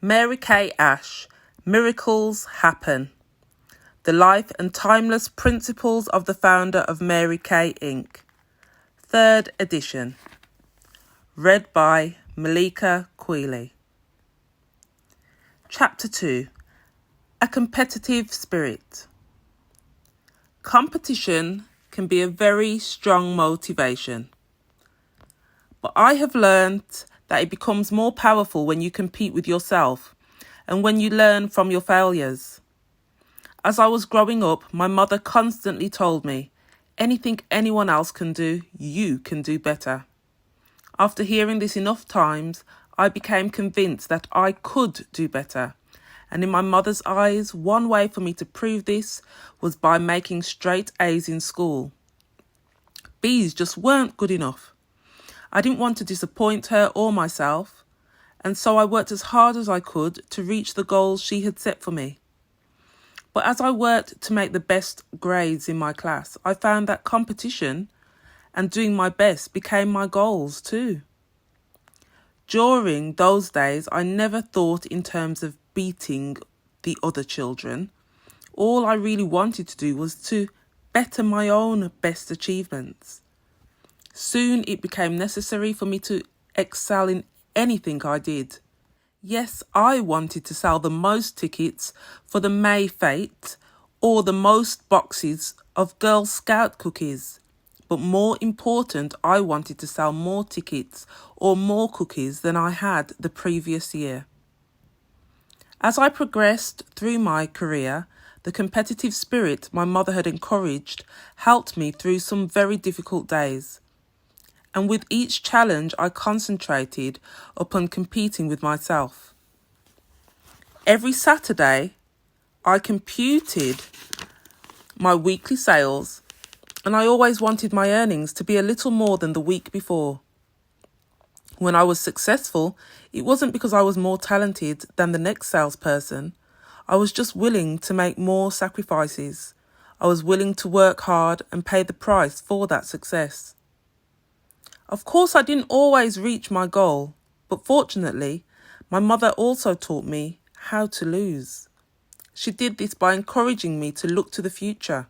Mary Kay Ash, Miracles Happen. The Life and Timeless Principles of the Founder of Mary Kay Inc. 3rd edition. Read by Melika. Chapter 2. A Competitive Spirit. Competition can be a very strong motivation, but I have learnt that it becomes more powerful when you compete with yourself and when you learn from your failures. As I was growing up, my mother constantly told me, anything anyone else can do, you can do better. After hearing this enough times, I became convinced that I could do better. And in my mother's eyes, one way for me to prove this was by making straight A's in school. B's just weren't good enough. I didn't want to disappoint her or myself, and so I worked as hard as I could to reach the goals she had set for me. But as I worked to make the best grades in my class, I found that competition and doing my best became my goals too. During those days, I never thought in terms of beating the other children. All I really wanted to do was to better my own best achievements. Soon it became necessary for me to excel in anything I did. Yes, I wanted to sell the most tickets for the May Fete or the most boxes of Girl Scout cookies. But more important, I wanted to sell more tickets or more cookies than I had the previous year. As I progressed through my career, the competitive spirit my mother had encouraged helped me through some very difficult days. And with each challenge, I concentrated upon competing with myself. Every Saturday, I computed my weekly sales, and I always wanted my earnings to be a little more than the week before. When I was successful, it wasn't because I was more talented than the next salesperson. I was just willing to make more sacrifices. I was willing to work hard and pay the price for that success. Of course, I didn't always reach my goal, but fortunately, my mother also taught me how to lose. She did this by encouraging me to look to the future,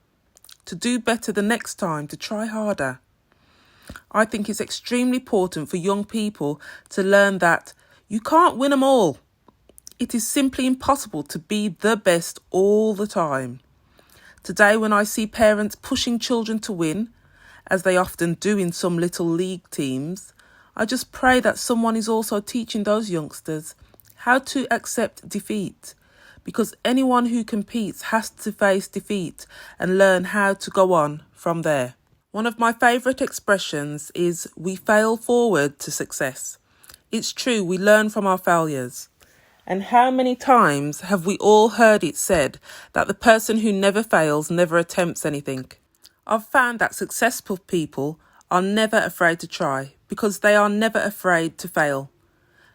to do better the next time, to try harder. I think it's extremely important for young people to learn that you can't win them all. It is simply impossible to be the best all the time. Today, when I see parents pushing children to win, as they often do in some little league teams, I just pray that someone is also teaching those youngsters how to accept defeat, because anyone who competes has to face defeat and learn how to go on from there. One of my favourite expressions is, we fail forward to success. It's true, we learn from our failures. And how many times have we all heard it said that the person who never fails never attempts anything? I've found that successful people are never afraid to try because they are never afraid to fail.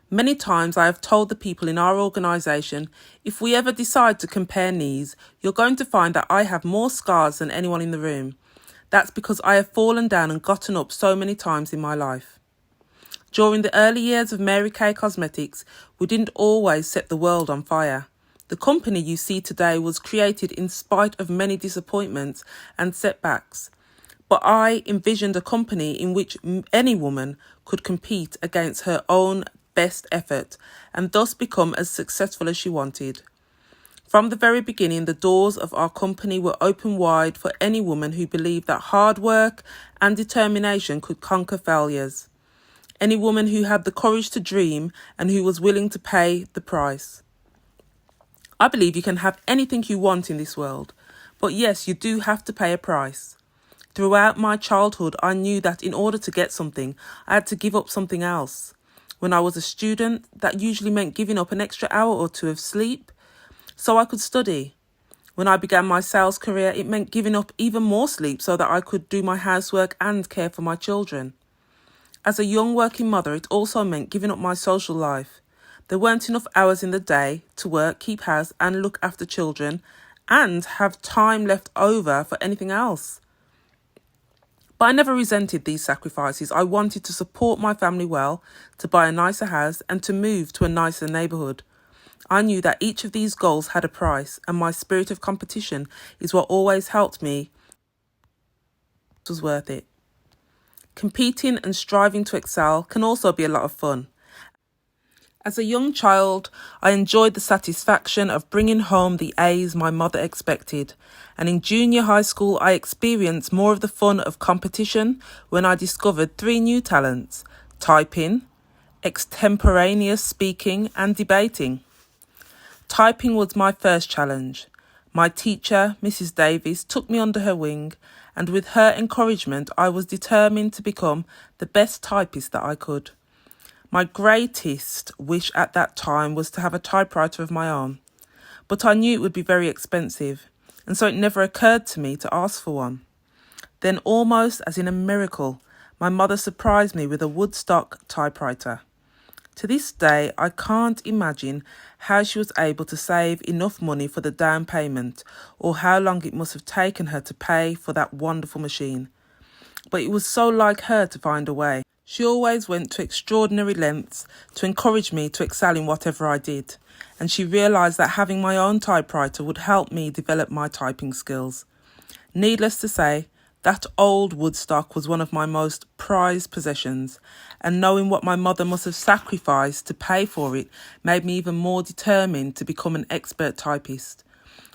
Many times I have told the people in our organisation, if we ever decide to compare knees, you're going to find that I have more scars than anyone in the room. That's because I have fallen down and gotten up so many times in my life. During the early years of Mary Kay Cosmetics, we didn't always set the world on fire. The company you see today was created in spite of many disappointments and setbacks. But I envisioned a company in which any woman could compete against her own best effort and thus become as successful as she wanted. From the very beginning, the doors of our company were open wide for any woman who believed that hard work and determination could conquer failures. Any woman who had the courage to dream and who was willing to pay the price. I believe you can have anything you want in this world, but yes, you do have to pay a price. Throughout my childhood, I knew that in order to get something, I had to give up something else. When I was a student, that usually meant giving up an extra hour or two of sleep so I could study. When I began my sales career, it meant giving up even more sleep so that I could do my housework and care for my children. As a young working mother, it also meant giving up my social life. There weren't enough hours in the day to work, keep house and look after children and have time left over for anything else. But I never resented these sacrifices. I wanted to support my family well, to buy a nicer house and to move to a nicer neighbourhood. I knew that each of these goals had a price, and my spirit of competition is what always helped me. It was worth it. Competing and striving to excel can also be a lot of fun. As a young child, I enjoyed the satisfaction of bringing home the A's my mother expected, and in junior high school I experienced more of the fun of competition when I discovered 3 new talents: typing, extemporaneous speaking and debating. Typing was my first challenge. My teacher, Mrs. Davies, took me under her wing, and with her encouragement I was determined to become the best typist that I could. My greatest wish at that time was to have a typewriter of my own, but I knew it would be very expensive, and so it never occurred to me to ask for one. Then, almost as in a miracle, my mother surprised me with a Woodstock typewriter. To this day, I can't imagine how she was able to save enough money for the down payment, or how long it must have taken her to pay for that wonderful machine. But it was so like her to find a way. She always went to extraordinary lengths to encourage me to excel in whatever I did, and she realised that having my own typewriter would help me develop my typing skills. Needless to say, that old Woodstock was one of my most prized possessions, and knowing what my mother must have sacrificed to pay for it made me even more determined to become an expert typist.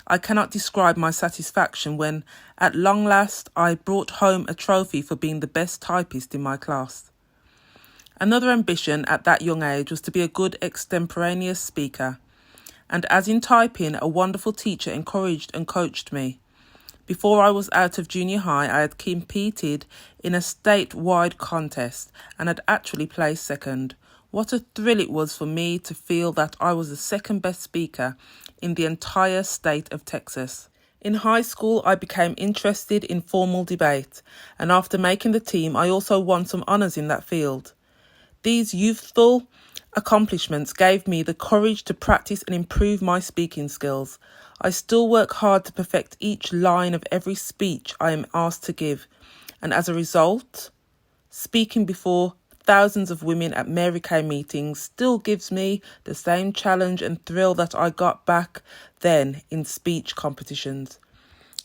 I cannot describe my satisfaction when, at long last, I brought home a trophy for being the best typist in my class. Another ambition at that young age was to be a good extemporaneous speaker, and as in typing, a wonderful teacher encouraged and coached me. Before I was out of junior high, I had competed in a statewide contest and had actually placed second. What a thrill it was for me to feel that I was the second best speaker in the entire state of Texas. In high school, I became interested in formal debate, and after making the team, I also won some honours in that field. These youthful accomplishments gave me the courage to practice and improve my speaking skills. I still work hard to perfect each line of every speech I am asked to give, and as a result, speaking before thousands of women at Mary Kay meetings still gives me the same challenge and thrill that I got back then in speech competitions.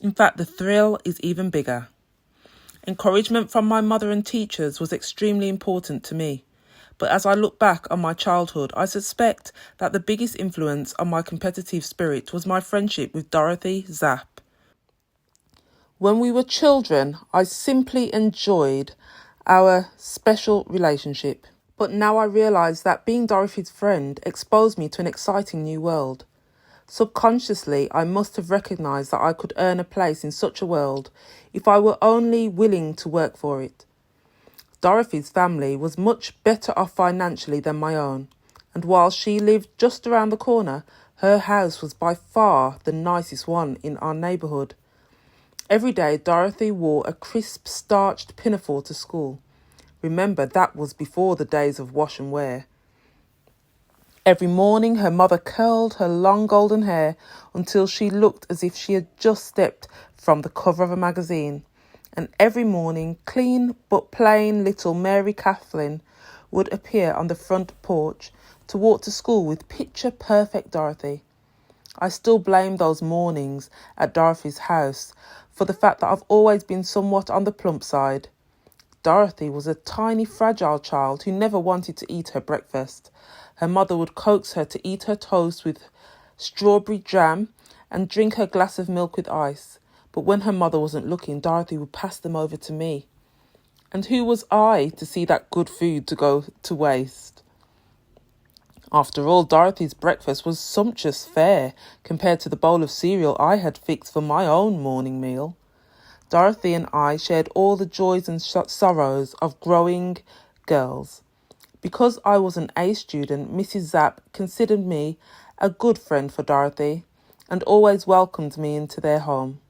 In fact, the thrill is even bigger. Encouragement from my mother and teachers was extremely important to me. But as I look back on my childhood, I suspect that the biggest influence on my competitive spirit was my friendship with Dorothy Zapp. When we were children, I simply enjoyed our special relationship. But now I realise that being Dorothy's friend exposed me to an exciting new world. Subconsciously, I must have recognised that I could earn a place in such a world if I were only willing to work for it. Dorothy's family was much better off financially than my own, and while she lived just around the corner, her house was by far the nicest one in our neighbourhood. Every day, Dorothy wore a crisp, starched pinafore to school. Remember, that was before the days of wash and wear. Every morning, her mother curled her long golden hair until she looked as if she had just stepped from the cover of a magazine. And every morning, clean but plain little Mary Kathleen would appear on the front porch to walk to school with picture-perfect Dorothy. I still blame those mornings at Dorothy's house for the fact that I've always been somewhat on the plump side. Dorothy was a tiny, fragile child who never wanted to eat her breakfast. Her mother would coax her to eat her toast with strawberry jam and drink her glass of milk with ice. But when her mother wasn't looking, Dorothy would pass them over to me. And who was I to see that good food to go to waste? After all, Dorothy's breakfast was sumptuous fare compared to the bowl of cereal I had fixed for my own morning meal. Dorothy and I shared all the joys and sorrows of growing girls. Because I was an A student, Mrs. Zapp considered me a good friend for Dorothy and always welcomed me into their home.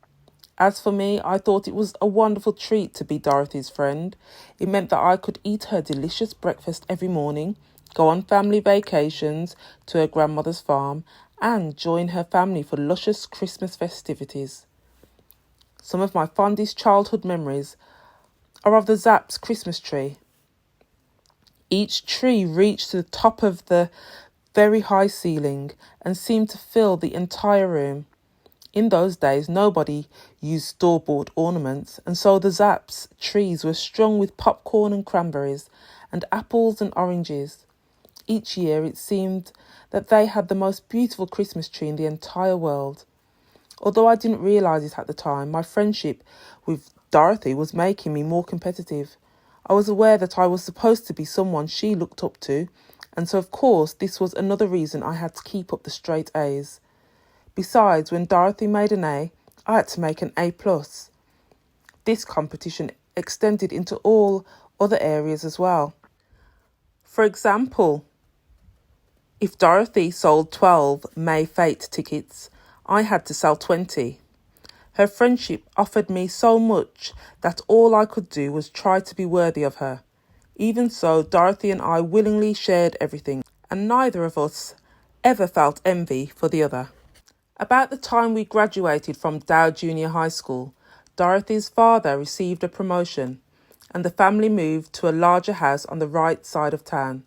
As for me, I thought it was a wonderful treat to be Dorothy's friend. It meant that I could eat her delicious breakfast every morning, go on family vacations to her grandmother's farm, and join her family for luscious Christmas festivities. Some of my fondest childhood memories are of the Zapps' Christmas tree. Each tree reached to the top of the very high ceiling, and seemed to fill the entire room. In those days, nobody used store-bought ornaments, and so the Zapp's trees were strung with popcorn and cranberries, and apples and oranges. Each year it seemed that they had the most beautiful Christmas tree in the entire world. Although I didn't realise it at the time, my friendship with Dorothy was making me more competitive. I was aware that I was supposed to be someone she looked up to, and so of course this was another reason I had to keep up the straight A's. Besides, when Dorothy made an A, I had to make an A+. This competition extended into all other areas as well. For example, if Dorothy sold 12 May Fate tickets, I had to sell 20. Her friendship offered me so much that all I could do was try to be worthy of her. Even so, Dorothy and I willingly shared everything, and neither of us ever felt envy for the other. About the time we graduated from Dow Junior High School, Dorothy's father received a promotion, and the family moved to a larger house on the right side of town.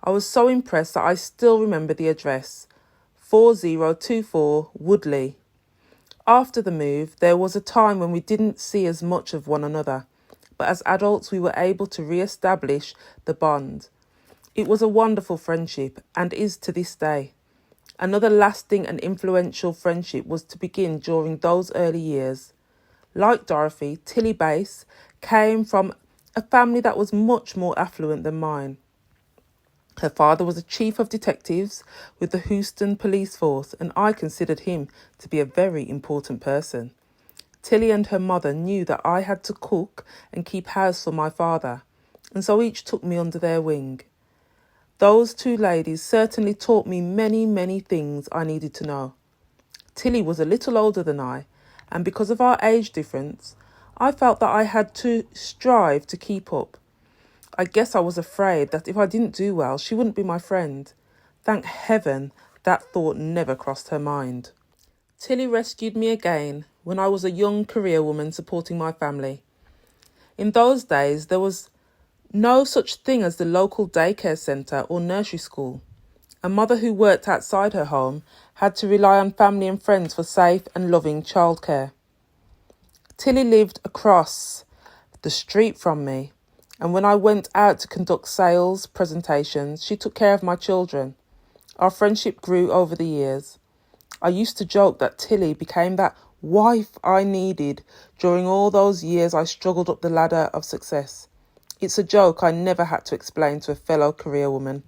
I was so impressed that I still remember the address, 4024 Woodley. After the move, there was a time when we didn't see as much of one another, but as adults we were able to re-establish the bond. It was a wonderful friendship, and is to this day. Another lasting and influential friendship was to begin during those early years. Like Dorothy, Tilly Bass came from a family that was much more affluent than mine. Her father was a chief of detectives with the Houston police force, and I considered him to be a very important person. Tilly and her mother knew that I had to cook and keep house for my father, and so each took me under their wing. Those two ladies certainly taught me many things I needed to know. Tilly was a little older than I, and because of our age difference, I felt that I had to strive to keep up. I guess I was afraid that if I didn't do well, she wouldn't be my friend. Thank heaven that thought never crossed her mind. Tilly rescued me again when I was a young career woman supporting my family. In those days, there was no such thing as the local daycare centre or nursery school. A mother who worked outside her home had to rely on family and friends for safe and loving childcare. Tilly lived across the street from me, and when I went out to conduct sales presentations, she took care of my children. Our friendship grew over the years. I used to joke that Tilly became that wife I needed during all those years I struggled up the ladder of success. It's a joke I never had to explain to a fellow career woman.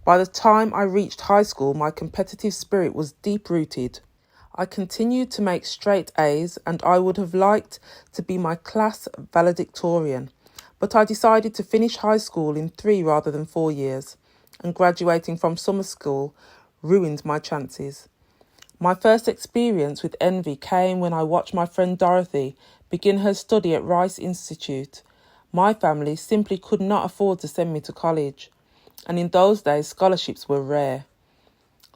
By the time I reached high school, my competitive spirit was deep-rooted. I continued to make straight A's, and I would have liked to be my class valedictorian, but I decided to finish high school in 3 rather than 4 years, and graduating from summer school ruined my chances. My first experience with envy came when I watched my friend Dorothy begin her study at Rice Institute. My family simply could not afford to send me to college, and in those days scholarships were rare.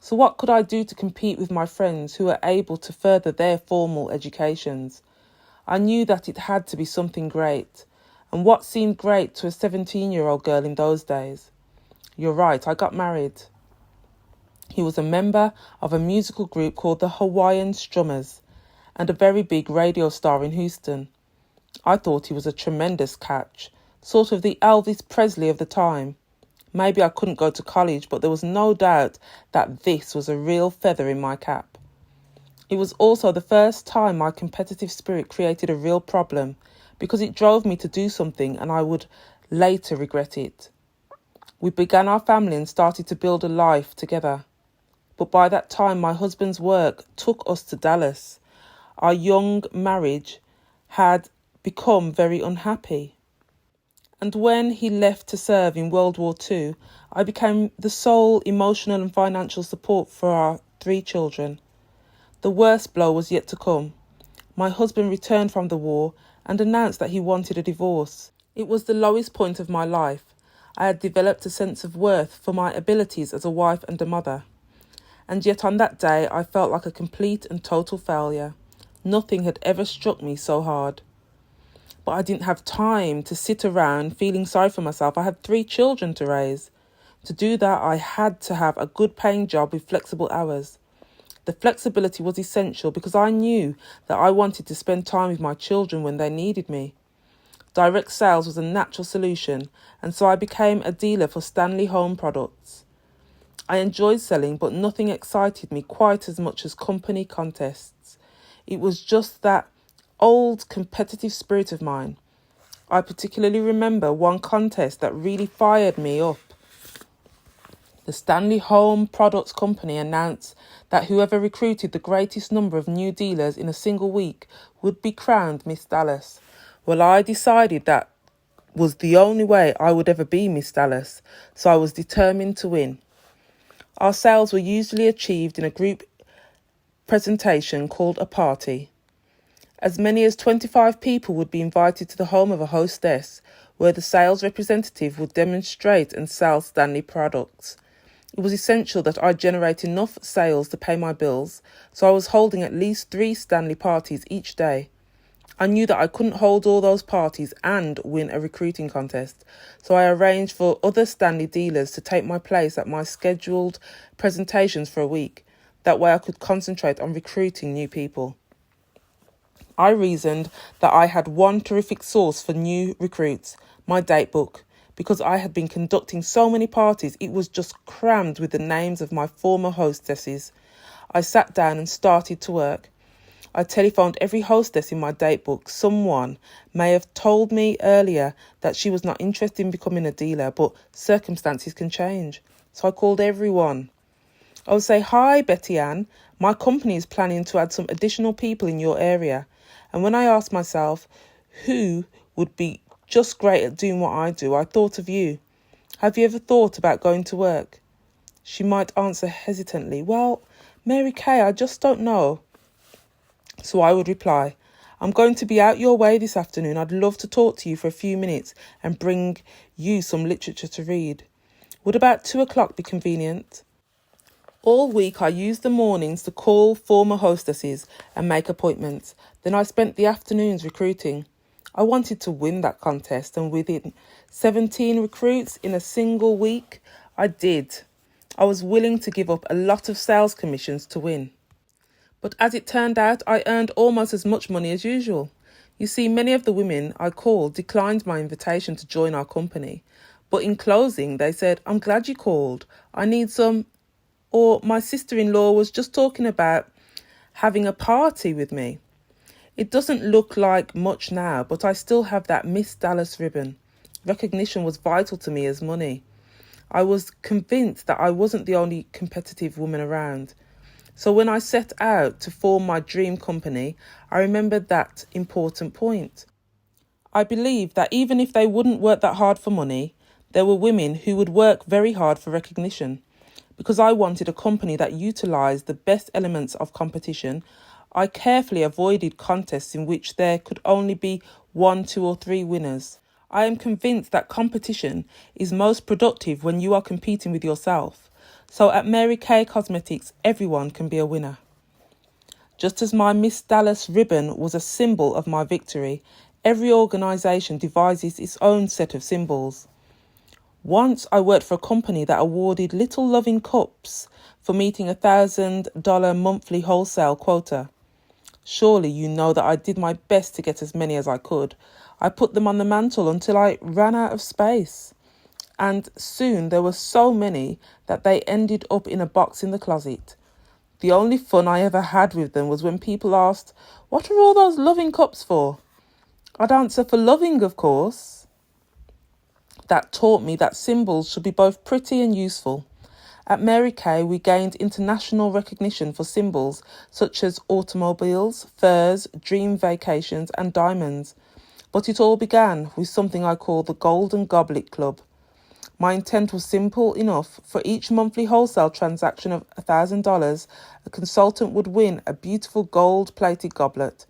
So what could I do to compete with my friends who were able to further their formal educations? I knew that it had to be something great, and what seemed great to a 17-year-old girl in those days? You're right, I got married. He was a member of a musical group called the Hawaiian Strummers and a very big radio star in Houston. I thought he was a tremendous catch, sort of the Elvis Presley of the time. Maybe I couldn't go to college, but there was no doubt that this was a real feather in my cap. It was also the first time my competitive spirit created a real problem, because it drove me to do something and I would later regret it. We began our family and started to build a life together. But by that time, my husband's work took us to Dallas. Our young marriage had become very unhappy. And when he left to serve in World War II, I became the sole emotional and financial support for our 3 children. The worst blow was yet to come. My husband returned from the war and announced that he wanted a divorce. It was the lowest point of my life. I had developed a sense of worth for my abilities as a wife and a mother. And yet on that day I felt like a complete and total failure. Nothing had ever struck me so hard. But I didn't have time to sit around feeling sorry for myself. I had 3 children to raise. To do that, I had to have a good paying job with flexible hours. The flexibility was essential because I knew that I wanted to spend time with my children when they needed me. Direct sales was a natural solution, and so I became a dealer for Stanley Home products. I enjoyed selling, but nothing excited me quite as much as company contests. It was just that old competitive spirit of mine. I particularly remember one contest that really fired me up. The Stanley Home Products Company announced that whoever recruited the greatest number of new dealers in a single week would be crowned Miss Dallas. Well, I decided that was the only way I would ever be Miss Dallas, so I was determined to win. Our sales were usually achieved in a group presentation called a party. As many as 25 people would be invited to the home of a hostess, where the sales representative would demonstrate and sell Stanley products. It was essential that I generate enough sales to pay my bills, so I was holding at least 3 Stanley parties each day. I knew that I couldn't hold all those parties and win a recruiting contest, so I arranged for other Stanley dealers to take my place at my scheduled presentations for a week. That way I could concentrate on recruiting new people. I reasoned that I had one terrific source for new recruits, my date book. Because I had been conducting so many parties, it was just crammed with the names of my former hostesses. I sat down and started to work. I telephoned every hostess in my date book. Someone may have told me earlier that she was not interested in becoming a dealer, but circumstances can change. So I called everyone. I would say, "Hi, Betty Ann. My company is planning to add some additional people in your area." And when I asked myself who would be just great at doing what I do, I thought of you. "Have you ever thought about going to work?" She might answer hesitantly, "Well, Mary Kay, I just don't know." So I would reply, "I'm going to be out your way this afternoon. I'd love to talk to you for a few minutes and bring you some literature to read. Would about 2 o'clock be convenient?" All week I used the mornings to call former hostesses and make appointments. Then I spent the afternoons recruiting. I wanted to win that contest, and within 17 recruits in a single week, I did. I was willing to give up a lot of sales commissions to win. But as it turned out, I earned almost as much money as usual. You see, many of the women I called declined my invitation to join our company. But in closing, they said, "I'm glad you called. I need some," or "My sister-in-law was just talking about having a party with me." It doesn't look like much now, but I still have that Miss Dallas ribbon. Recognition was vital to me as money. I was convinced that I wasn't the only competitive woman around. So when I set out to form my dream company, I remembered that important point. I believed that even if they wouldn't work that hard for money, there were women who would work very hard for recognition. Because I wanted a company that utilised the best elements of competition, I carefully avoided contests in which there could only be 1, 2 or 3 winners. I am convinced that competition is most productive when you are competing with yourself. So at Mary Kay Cosmetics, everyone can be a winner. Just as my Miss Dallas ribbon was a symbol of my victory, every organisation devises its own set of symbols. Once I worked for a company that awarded little loving cups for meeting a $1,000 monthly wholesale quota. Surely you know that I did my best to get as many as I could. I put them on the mantle until I ran out of space. And soon there were so many that they ended up in a box in the closet. The only fun I ever had with them was when people asked, "What are all those loving cups for?" I'd answer, "For loving, of course." That taught me that symbols should be both pretty and useful. At Mary Kay, we gained international recognition for symbols such as automobiles, furs, dream vacations and diamonds. But it all began with something I call the Golden Goblet Club. My intent was simple enough. For each monthly wholesale transaction of $1,000, a consultant would win a beautiful gold-plated goblet.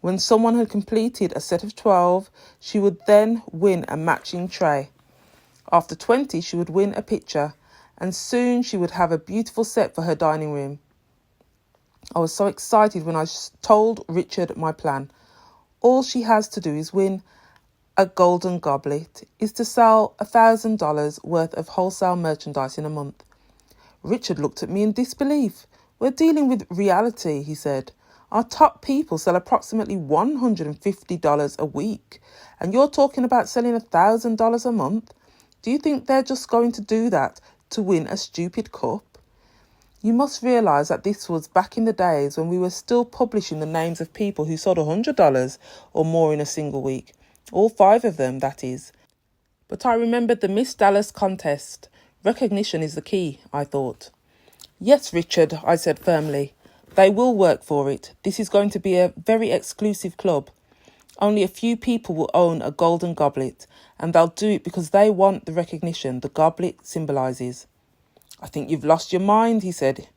When someone had completed a set of 12, she would then win a matching tray. After 20, she would win a pitcher, and soon she would have a beautiful set for her dining room. I was so excited when I told Richard my plan. All she has to do is win a golden goblet is to sell $1,000 worth of wholesale merchandise in a month. Richard looked at me in disbelief. We're dealing with reality, he said. Our top people sell approximately $150 a week, and you're talking about selling $1,000 a month? Do you think they're just going to do that to win a stupid cup? You must realise that this was back in the days when we were still publishing the names of people who sold $100 or more in a single week. All 5 of them, that is. But I remembered the Miss Dallas contest. Recognition is the key, I thought. Yes, Richard, I said firmly. They will work for it. This is going to be a very exclusive club. Only a few people will own a golden goblet, and they'll do it because they want the recognition the goblet symbolises. I think you've lost your mind, he said.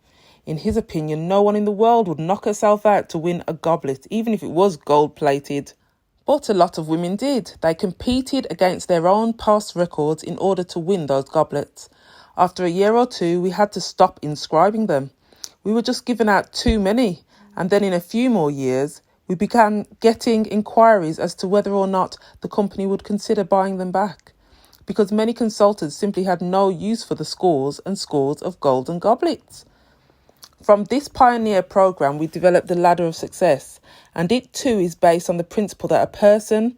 In his opinion, no one in the world would knock herself out to win a goblet, even if it was gold-plated. But a lot of women did. They competed against their own past records in order to win those goblets. After a year or 2, we had to stop inscribing them. We were just giving out too many, and then in a few more years, we began getting inquiries as to whether or not the company would consider buying them back, because many consultants simply had no use for the scores and scores of golden goblets. From this pioneer program, we developed the ladder of success, and it too is based on the principle that a person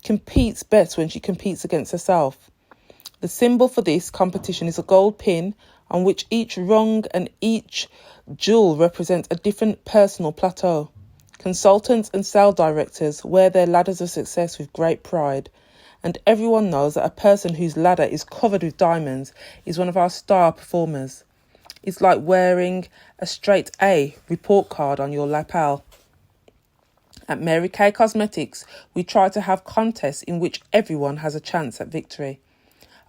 competes best when she competes against herself. The symbol for this competition is a gold pin on which each rung and each jewel represents a different personal plateau. Consultants and sales directors wear their ladders of success with great pride, and everyone knows that a person whose ladder is covered with diamonds is one of our star performers. It's like wearing a straight A report card on your lapel. At Mary Kay Cosmetics, we try to have contests in which everyone has a chance at victory.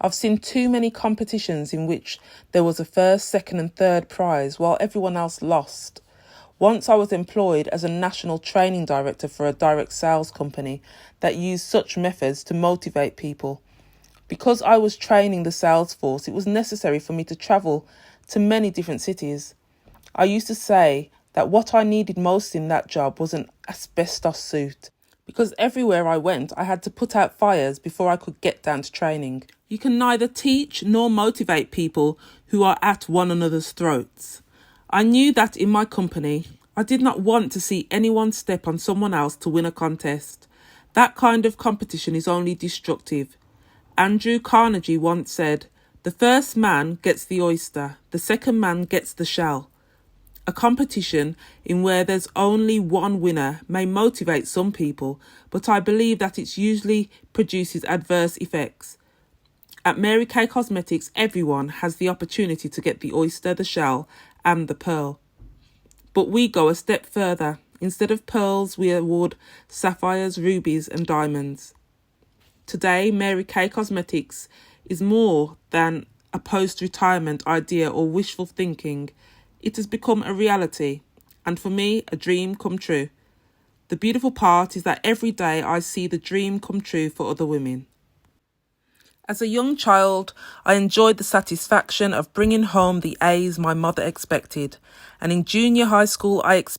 I've seen too many competitions in which there was a first, second and third prize while everyone else lost. Once I was employed as a national training director for a direct sales company that used such methods to motivate people. Because I was training the sales force, it was necessary for me to travel to many different cities. I used to say that what I needed most in that job was an asbestos suit, because everywhere I went, I had to put out fires before I could get down to training. You can neither teach nor motivate people who are at one another's throats. I knew that in my company, I did not want to see anyone step on someone else to win a contest. That kind of competition is only destructive. Andrew Carnegie once said, "The first man gets the oyster, the second man gets the shell." A competition in where there's only one winner may motivate some people, but I believe that it usually produces adverse effects. At Mary Kay Cosmetics, everyone has the opportunity to get the oyster, the shell, and the pearl. But we go a step further. Instead of pearls, we award sapphires, rubies, and diamonds. Today, Mary Kay Cosmetics is more than a post-retirement idea or wishful thinking. It has become a reality, and for me, a dream come true. The beautiful part is that every day I see the dream come true for other women. As a young child, I enjoyed the satisfaction of bringing home the A's my mother expected, and in junior high school, I